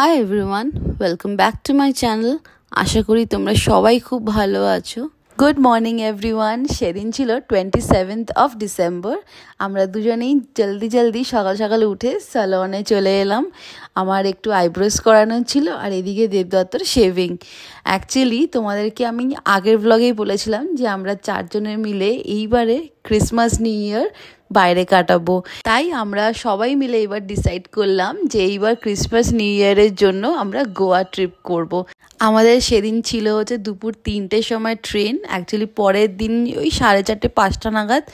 High everyone, welcome back to my channel. আশা করি তোমরা সবাই খুব ভালো আছো। Good morning everyone. সেদিন ছিল 27th অফ ডিসেম্বর। আমরা দুজনেই জলদি সকাল সকাল উঠে স্যালনে চলে এলাম। আমার একটু আইব্রোস করানো ছিল আর এদিকে দেবদত্তর শেভিং। অ্যাকচুয়ালি তোমাদেরকে আমি আগের ব্লগেই বলেছিলাম যে আমরা চারজনের মিলে এইবারে ক্রিসমাস নিউ ইয়ার বাইরে কাটাবো। তাই আমরা সবাই মিলে এবার ডিসাইড করলাম যে এইবার ক্রিসমাস নিউ ইয়ারের জন্য আমরা গোয়া ট্রিপ করব। আমাদের সেদিন ছিল হচ্ছে দুপুর 3টের সময় ট্রেন। অ্যাকচুয়ালি পরের দিন ওই 4:30-5টা নাগাদ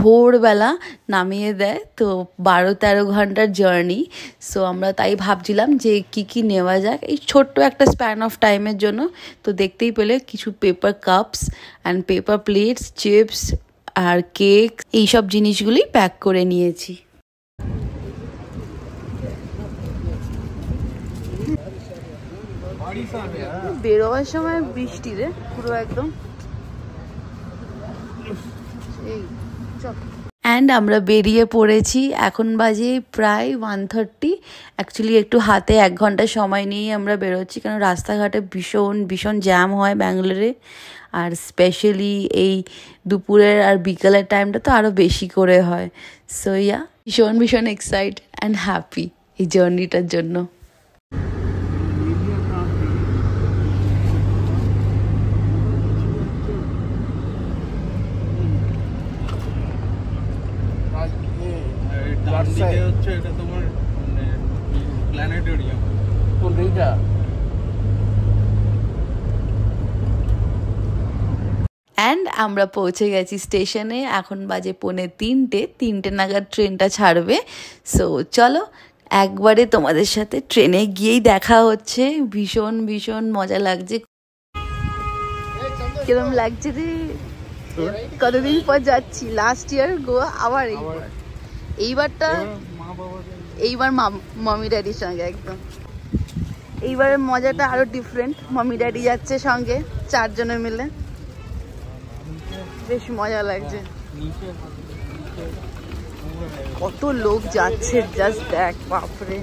ভোরবেলা নামিয়ে দেয়, তো 12-13 ঘন্টার জার্নি। সো আমরা তাই ভাবছিলাম যে কি নেওয়া যাক এই ছোট্ট একটা স্প্যান অফ টাইমের জন্য। তো দেখতেই পেলে কিছু paper cups and paper plates, chips আর কেক, এইসব জিনিসগুলি প্যাক করে নিয়েছি। বেরোবার সময় বৃষ্টি রে পুরো একদম। অ্যান্ড আমরা বেরিয়ে পড়েছি। এখন বাজে প্রায় 1:30। অ্যাকচুয়ালি একটু হাতে 1 ঘন্টা সময় নিয়েই আমরা বেরোচ্ছি, কারণ রাস্তাঘাটে ভীষণ জ্যাম হয় ব্যাঙ্গালোরে। আর স্পেশালি এই দুপুরের আর বিকালের টাইমটা তো আরও বেশি করে হয়। সো ইয়া, ভীষণ এক্সাইট অ্যান্ড হ্যাপি এই জার্নিটার জন্য। অ্যান্ড আমরা পৌঁছে গেছি স্টেশনে। এখন বাজে 2:45 নাগাদ ট্রেনটা ছাড়বে। সো চলো একবারে তোমাদের সাথে ট্রেনে গিয়েই দেখা হচ্ছে। ভীষণ মজা লাগছে। কিরম লাগছে রে? কতদিন পর যাচ্ছি। লাস্ট ইয়ার গোয়া, আবার এইবার মামি ড্যাডির সঙ্গে একদম। এইবারের মজাটা আরো ডিফারেন্ট। মামি ড্যাডি যাচ্ছে সঙ্গে, 4 জনে মিলে। বেশ মজা লাগছে। কত লোক যাচ্ছে জাস্ট দেখ, বাপরে।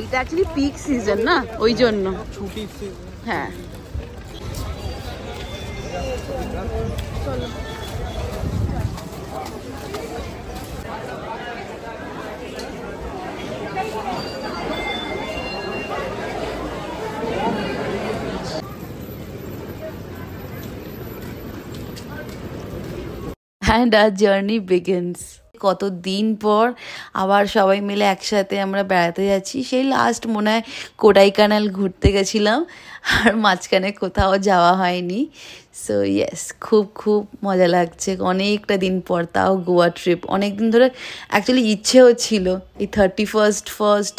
এটা অ্যাকচুয়ালি পিক সিজন না, ওই জন্য। হ্যাঁ চলো। And our journey begins. কতদিন পর আবার সবাই মিলে একসাথে আমরা বেড়াতে যাচ্ছি। সেই লাস্ট মনে হয় কোডাইকানাল ঘুরতে গেছিলাম, আর মাঝখানে কোথাও যাওয়া হয়নি। সো ইয়েস, খুব মজা লাগছে। অনেকটা দিন পর, তাও গোয়া ট্রিপ। অনেক দিন ধরে অ্যাকচুয়ালি ইচ্ছেও ছিল এই 31st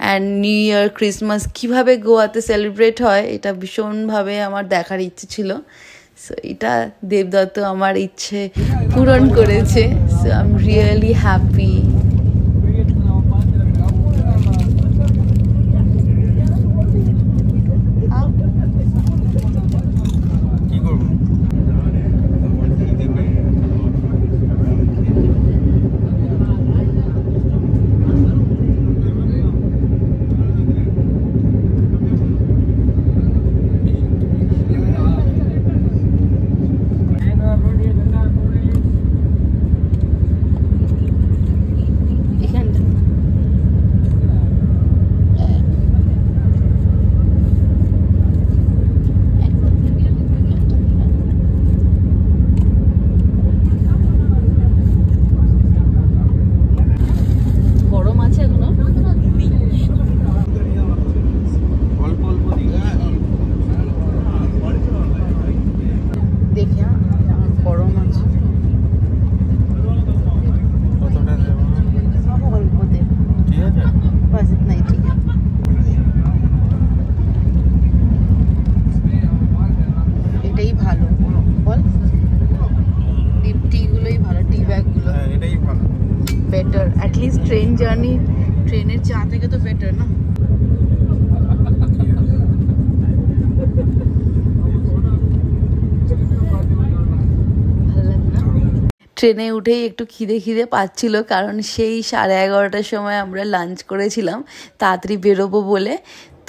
and new year, Christmas কীভাবে গোয়াতে সেলিব্রেট হয়, এটা ভীষণভাবে আমার দেখার ইচ্ছে ছিল। সো এটা দেবদত্ত আমার ইচ্ছে পূরণ করেছে। So I am really happy. Better, at least train journey ট্রেনের চা থেকে তো বেটার না। ট্রেনে উঠেই একটু খিদে পাচ্ছিল, কারণ সেই 11:30টার সময় আমরা লাঞ্চ করেছিলাম তাড়াতাড়ি বেরোবো বলে।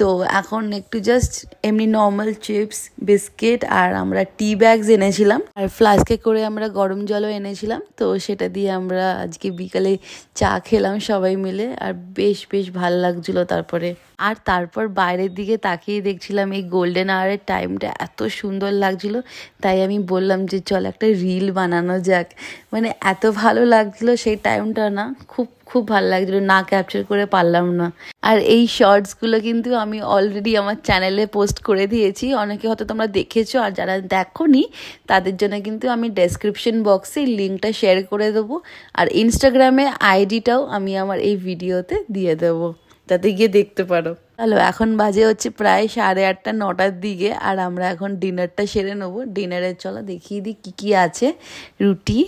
তো এখন একটু জাস্ট এমনি নর্মাল চিপস বিস্কিট আর আমরা টি ব্যাগস এনেছিলাম আর ফ্লাস্কে করে আমরা গরম জলও এনেছিলাম। তো সেটা দিয়ে আমরা আজকে বিকালে চা খেলাম সবাই মিলে আর বেশ বেশ ভালো লাগছিলো। তারপর বাইরের দিকে তাকিয়ে দেখছিলাম এই গোল্ডেন আওয়ারের টাইমটা এত সুন্দর লাগছিলো, তাই আমি বললাম যে চল একটা রিল বানানো যাক। মানে এত ভালো লাগছিলো সেই টাইমটা না, খুব খুব ভালো লাগছিলো, না ক্যাপচার করে পারলাম না। আর এই শর্টসগুলো কিন্তু আমি অলরেডি আমার চ্যানেলে পোস্ট করে দিয়েছি, অনেকে হয়তো তোমরা দেখেছো, আর যারা দেখোনি তাদের জন্য কিন্তু আমি ডেসক্রিপশন বক্সে লিঙ্কটা শেয়ার করে দেবো, আর ইনস্টাগ্রামে আইডিটাও আমি আমার এই ভিডিওতে দিয়ে দেবো, যাতে গিয়ে দেখতে পারো। চলো এখন বাজে হচ্ছে প্রায় 8:30 9টার দিকে, আর আমরা এখন ডিনারটা সেরে নেবো। ডিনারে চলো দেখিয়ে দিই কী কী আছে। রুটি,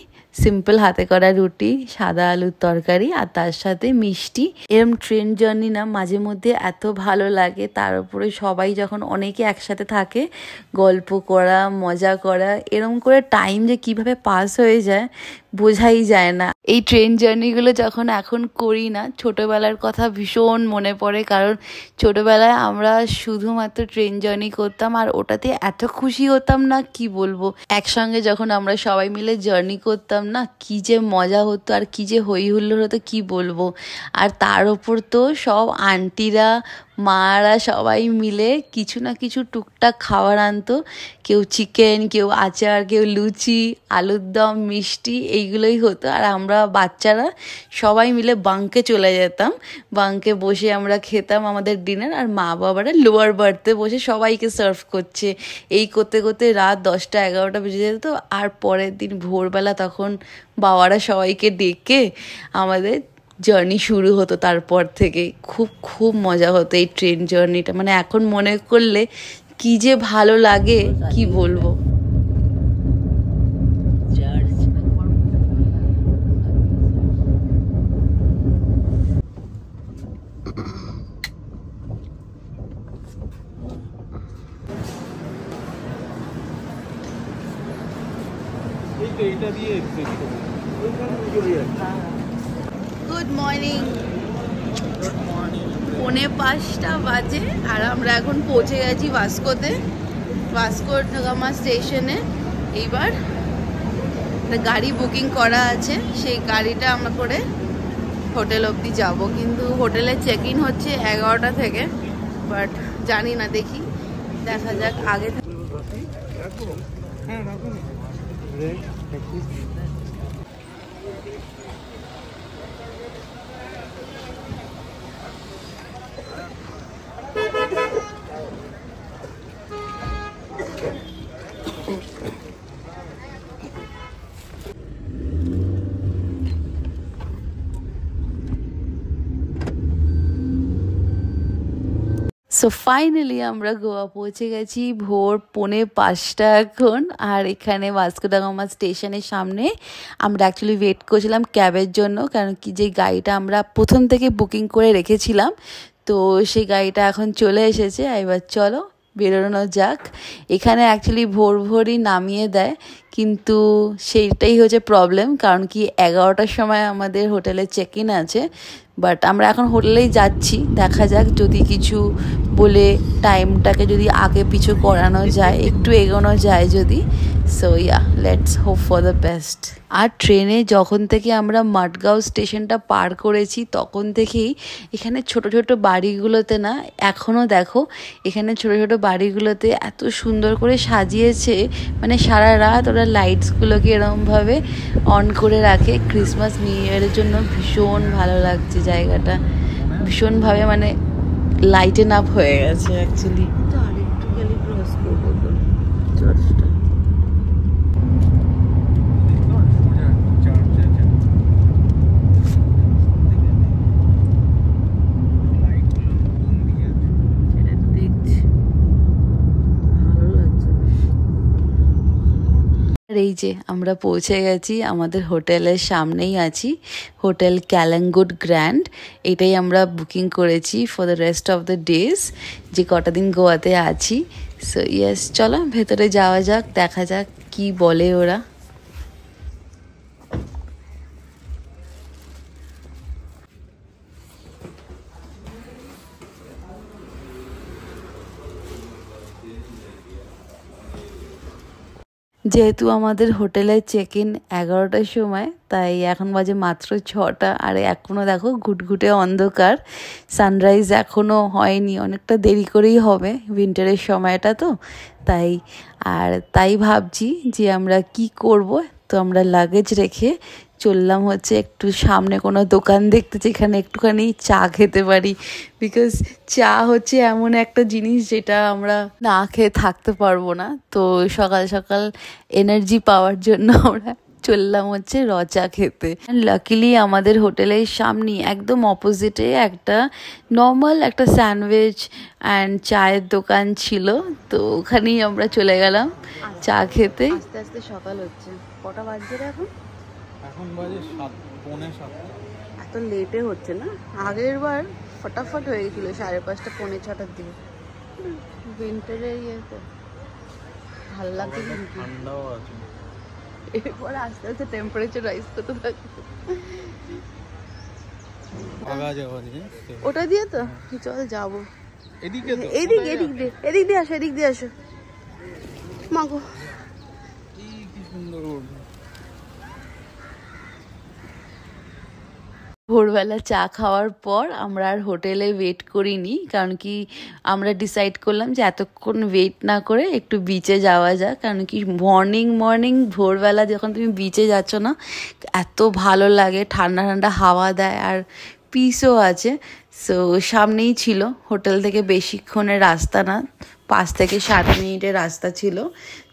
সিম্পল হাতে করা রুটি, সাদা আলুর তরকারি আর তার সাথে মিষ্টি। এরম ট্রেন জার্নি না মাঝে মধ্যে এত ভালো লাগে, তার উপরে সবাই যখন অনেকে একসাথে থাকে গল্প করা, মজা করা, এরম করে টাইম যে কিভাবে পাস হয়ে যায় বোঝাই যায় না। এই ট্রেন জার্নিগুলো যখন এখন করি না, ছোটোবেলার কথা ভীষণ মনে পড়ে, কারণ ছোটোবেলায় আমরা শুধুমাত্র ট্রেন জার্নি করতাম আর ওটাতে এত খুশি হতাম না কি বলবো। একসঙ্গে যখন আমরা সবাই মিলে জার্নি করতাম না, কি যে মজা হতো আর কি যে হই হুল্লোড় হতো কি বলবো। আর তার ওপর তো সব আন্টিরা মারা সবাই মিলে কিছু না কিছু টুকটাক খাবার আনতো, কেউ চিকেন, কেউ আচার, কেউ লুচি, আলুর দম, মিষ্টি, এইগুলোই হতো। আর আমরা বাচ্চারা সবাই মিলে বাঙ্কে চলে যেতাম, বাঙ্কে বসে আমরা খেতাম আমাদের ডিনার, আর মা বাবারা লোয়ার বার্থে বসে সবাইকে সার্ভ করছে। এই করতে করতে রাত 10টা 11টা বেজে যেত। আর পরের দিন ভোরবেলা তখন বাবারা সবাইকে ডেকে আমাদের জার্নি শুরু হতো। তারপর থেকে খুব খুব মজা হতো এই ট্রেন জার্নিটা, মানে এখন মনে করলে কি যে ভালো লাগে কি বলবো। গুড মর্নিং, 4:45 বাজে আর আমরা এখন পৌঁছে গেছি ভাস্কোতে, ভাস্কো ডা গামা স্টেশনে। এইবার গাড়ি বুকিং করা আছে, সেই গাড়িটা আমরা করে হোটেল অবধি যাব, কিন্তু হোটেলে চেক ইন হচ্ছে 11টা থেকে, বাট জানি না, দেখি দেখা যাক আগে থেকে। সো ফাইনালি আমরা গোয়া পৌঁছে গেছি ভোর 4:45 এখন। আর এখানে ভাস্কো ডা গামা স্টেশনের সামনে আমরা অ্যাকচুয়ালি ওয়েট করছিলাম ক্যাবের জন্য, কারণ কি যে গাড়িটা আমরা প্রথম থেকে বুকিং করে রেখেছিলাম, তো সেই গাড়িটা এখন চলে এসেছে। এবার চলো বেরোনো যাক। এখানে অ্যাকচুয়ালি ভোর ভোরই নামিয়ে দেয়, কিন্তু সেইটাই হচ্ছে প্রবলেম, কারণ কি 11টার সময় আমাদের হোটেলে চেক ইন আছে। বাট আমরা এখন হোটেলেই যাচ্ছি, দেখা যাক যদি কিছু বলে টাইমটাকে যদি আগে পিছু করানো যায়, একটু এগোনো যায় যদি। So yeah, let's hope for the best. আর ট্রেনে যখন থেকে আমরা মাডগাঁও স্টেশনটা পার করেছি তখন থেকেই এখানে ছোট ছোট বাড়িগুলোতে না, এখনও দেখো এখানে ছোট ছোট বাড়িগুলোতে এত সুন্দর করে সাজিয়েছে, মানে সারা রাত ওরা লাইটসগুলোকে এরকমভাবে অন করে রাখে। ক্রিসমাস নিউ ইয়ারের জন্য ভীষণ ভালো লাগছে জায়গাটা, ভীষণভাবে মানে লাইটেন আপ হয়ে গেছে অ্যাকচুয়ালি। তো আরেকটু খালি ক্রস করবো তো চার্চটা। এই যে আমরা পৌঁছে গেছি, আমাদের হোটেলের সামনেই আছি, হোটেল ক্যালাঙ্গুড গ্র্যান্ড। এটাই আমরা বুকিং করেছি for the rest of the days, যে কটা দিন গোয়াতে আছি। সো ইয়েস, চলো ভেতরে যাওয়া যাক, দেখা যাক কি বলে ওরা। যেহেতু আমাদের হোটেলের চেক ইন 11টার সময়, তাই এখন বাজে মাত্র 6টা, আর এখনও দেখো ঘুটঘুটে অন্ধকার, সানরাইজ এখনও হয়নি, অনেকটা দেরি করেই হবে, উইন্টারের সময়টা তো তাই ভাবছি যে আমরা কি করব। তো আমরা লাগেজ রেখে চললাম হচ্ছে একটু সামনে কোনো দোকান দেখতে, যেখানে একটুখানি চা খেতে পারি, বিকজ চা হচ্ছে এমন একটা জিনিস যেটা আমরা না খেয়ে থাকতে পারবো না। তো সকাল সকাল এনার্জি পাওয়ার জন্য আমরা চললাম হচ্ছে র চা খেতে। লাকিলি আমাদের হোটেলের সামনে একদম অপোজিটে একটা নর্মাল একটা স্যান্ডউইচ অ্যান্ড চায়ের দোকান ছিল, তো ওখানেই আমরা চলে গেলাম চা খেতে। আস্তে আস্তে সকাল হচ্ছে। কটা বাজছে এখন বাজে 7:45। এত লেটে হচ্ছে না? আগের বার ফটাফট হয়ে গেছিল 5:30 5:45 দিকে। উইন্টারের ইয়েতে ভালো লাগছে, ঠান্ডাও আছে। এরপর আস্তে আস্তে টেম্পারেচার রাইজ করতে থাকে। ওটা দিয়ে তো চল যাবো। এদিক দিয়ে আসো মাগো, কি সুন্দর। ভোরবেলা চা খাওয়ার পর আমরা আর হোটেলে ওয়েট করিনি, কারণ কি আমরা ডিসাইড করলাম যে এতক্ষণ ওয়েট না করে একটু বিচে যাওয়া যাক। কারণ কি মর্নিং ভোরবেলা যখন তুমি বিচে যাচ্ছ না, এত ভালো লাগে, ঠান্ডা ঠান্ডা হাওয়া দেয় আর পিসও আছে। সো সামনেই ছিল, হোটেল থেকে বেশিক্ষণের রাস্তা না, 5 থেকে 7 মিনিটের রাস্তা ছিল।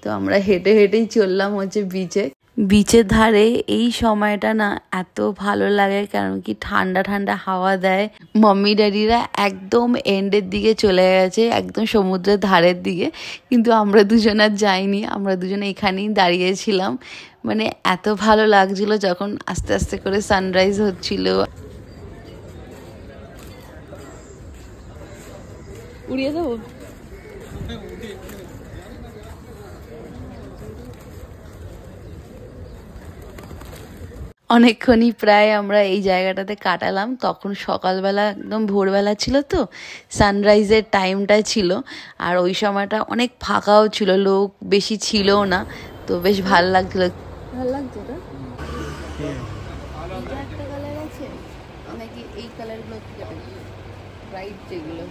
তো আমরা হেঁটেই চললাম হচ্ছে বিচের ধারে। এই সময়টা না এত ভালো লাগে, কারণ কি ঠান্ডা ঠান্ডা হাওয়া দেয়। মাম্মি ড্যাডিরা একদম এন্ডের দিকে চলে গেছে, একদম সমুদ্রের ধারের দিকে, কিন্তু আমরা দুজন আর যাইনি, আমরা দুজনে এখানেই দাঁড়িয়েছিলাম। মানে এত ভালো লাগছিল যখন আস্তে আস্তে করে সানরাইজ হচ্ছিল। উড়িয়ে দেবো? অনেকক্ষণই প্রায় আমরা এই জায়গাটাতে কাটালাম। তখন সকালবেলা একদম ভোরবেলা ছিল, তো সানরাইজের টাইমটা ছিল, আর ওই সময়টা অনেক ফাঁকাও ছিল, লোক বেশি ছিলও না, তো বেশ ভালো লাগছিল। ভালো লাগছে তো? একটা কালার আছে নাকি এই কালারগুলো ব্রাইট যেগুলো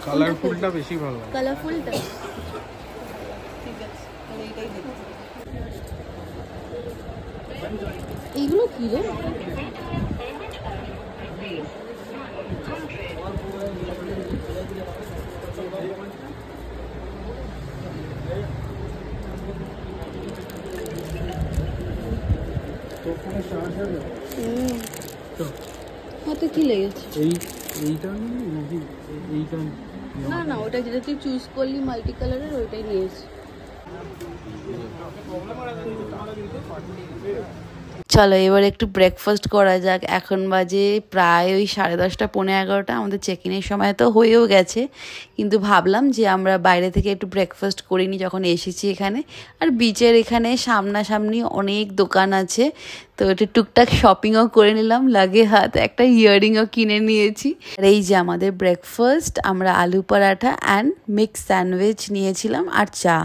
কালারফুলটা বেশি ভালো। কালারফুলটা ঠিক আছে, তাহলে এটাই দেখো। এইগুলো কি রে? হাতে কি লেগেছে? এইটা নাকি এইটা? না ওটা যেটা তুই চুজ করলি মাল্টি কালারের, ওইটাই নিয়েছি। চলো এবার একটু ব্রেকফাস্ট করা যাক। এখন বাজে প্রায় ওই 10:30 11:15। আমাদের চেক ইনের সময় তো হয়েও গেছে, কিন্তু ভাবলাম যে আমরা বাইরে থেকে একটু ব্রেকফাস্ট করিনি যখন এসেছি এখানে। আর বিচের এখানে সামনাসামনি অনেক দোকান আছে, তো একটু টুকটাক শপিংও করে নিলাম, লাগে হাত একটা ইয়াররিংও কিনে নিয়েছি। আর এই যে আমাদের ব্রেকফাস্ট, আমরা আলু পরাঠা অ্যান্ড মিক্স স্যান্ডউইচ নিয়েছিলাম আর চা,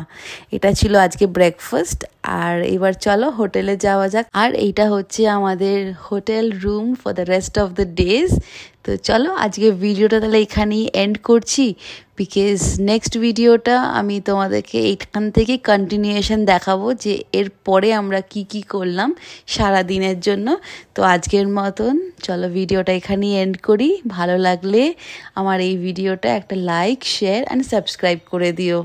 এটা ছিল আজকে ব্রেকফাস্ট। আর এবার চলো হোটেলে যাওয়া যাক। আর এইটা হচ্ছে আমাদের hotel room for the rest of the days. তো চলো আজকে ভিডিওটা তাহলে এখানেই এন্ড করছি, বিকজ নেক্সট ভিডিওটা আমি তোমাদেরকে এইখান থেকে কন্টিনিউয়েশন দেখাবো যে এর পরে আমরা কি করলাম সারা দিনের জন্য। তো আজকের মতন চলো ভিডিওটা এখানেই এন্ড করি। ভালো লাগলে আমার এই ভিডিওটা একটা লাইক, শেয়ার অ্যান্ড সাবস্ক্রাইব করে দিও।